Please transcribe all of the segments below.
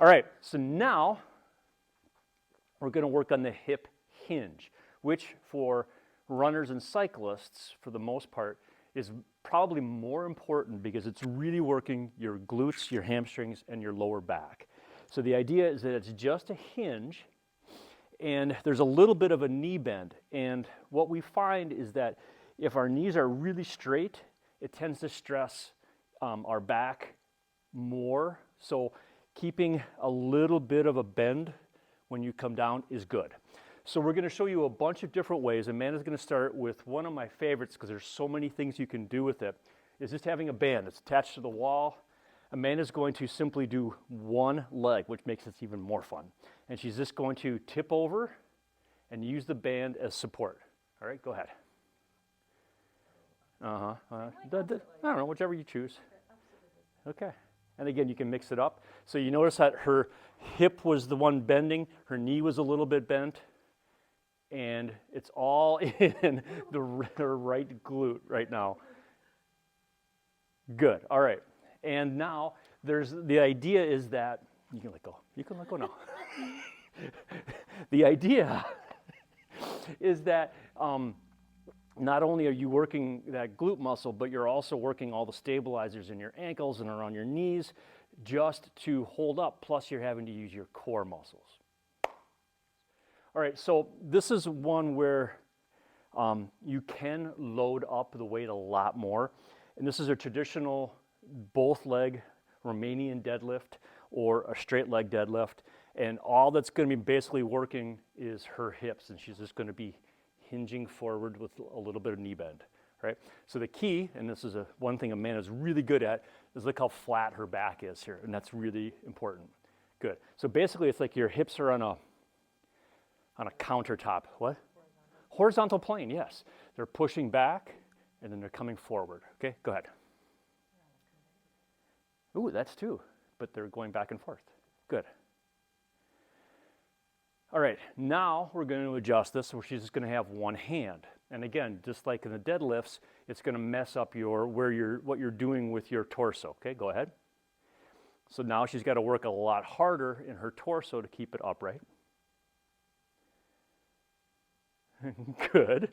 All right, so now we're going to work on the hip hinge, which for runners and cyclists, for the most part, is probably more important because it's really working your glutes, your hamstrings, and your lower back. So the idea is that it's just a hinge, and there's a little bit of a knee bend. And what we find is that if our knees are really straight, it tends to stress our back more. So keeping a little bit of a bend when you come down is good. So we're going to show you a bunch of different ways. Amanda's going to start with one of my favorites because there's so many things you can do with it, is just having a band that's attached to the wall. Amanda's going to simply do one leg, which makes it even more fun. And she's just going to tip over and use the band as support. All right, go ahead. I don't know, whichever you choose. Okay. And again, you can mix it up. So you notice that her hip was the one bending, her knee was a little bit bent, and it's all in the right glute right now. Good. All right. And now the idea is that you can let go. You can let go now. The idea is that not only are you working that glute muscle, but you're also working all the stabilizers in your ankles and around your knees just to hold up, plus you're having to use your core muscles. All right, so this is one where you can load up the weight a lot more. And this is a traditional both leg Romanian deadlift or a straight leg deadlift. And all that's going to be basically working is her hips, and she's just going to be hinging forward with a little bit of knee bend, right? So the key, and this is one thing Amanda's really good at, is look how flat her back is here, and that's really important. Good. So basically, it's like your hips are on a countertop. What? Horizontal plane, yes. They're pushing back, and then they're coming forward. Okay, go ahead. Ooh, that's two, but they're going back and forth. Good. All right, now we're going to adjust this where she's just going to have one hand. And again, just like in the deadlifts, it's going to mess up what you're doing with your torso. Okay, go ahead. So now she's got to work a lot harder in her torso to keep it upright. Good.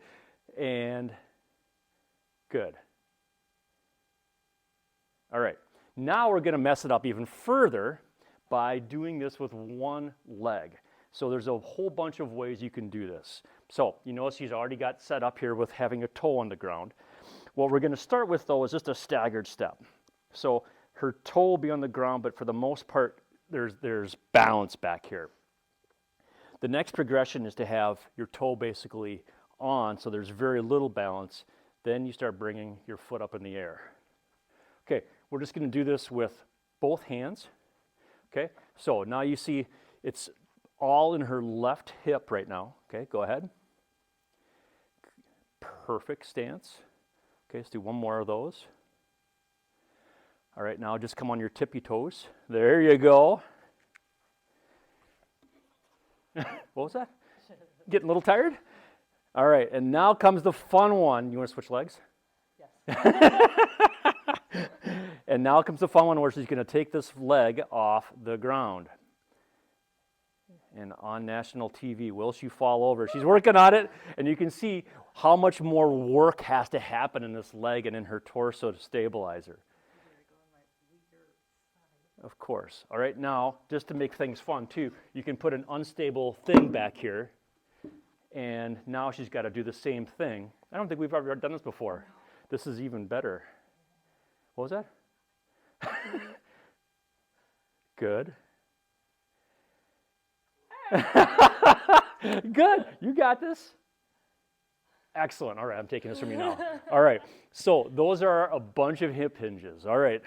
And good. All right, now we're going to mess it up even further by doing this with one leg. So there's a whole bunch of ways you can do this. So you notice she's already got set up here with having a toe on the ground. What we're going to start with, though, is just a staggered step. So her toe will be on the ground, but for the most part, there's balance back here. The next progression is to have your toe basically on, so there's very little balance. Then you start bringing your foot up in the air. Okay, we're just going to do this with both hands. Okay, so now you see it's all in her left hip right now. Okay, go ahead. Perfect stance. Okay, let's do one more of those. All right, now just come on your tippy toes. There you go. What was that? Getting a little tired? All right, and now comes the fun one. You want to switch legs? Yes. And now comes the fun one where she's going to take this leg off the ground. And on national TV, will she fall over? She's working on it, and you can see how much more work has to happen in this leg and in her torso to stabilize her. Of course. All right, now, just to make things fun too, you can put an unstable thing back here, and now she's got to do the same thing. I don't think we've ever done this before. This is even better. What was that? Good. Good. You got this. Excellent. All right, I'm taking this from you now. All right. So those are a bunch of hip hinges. All right.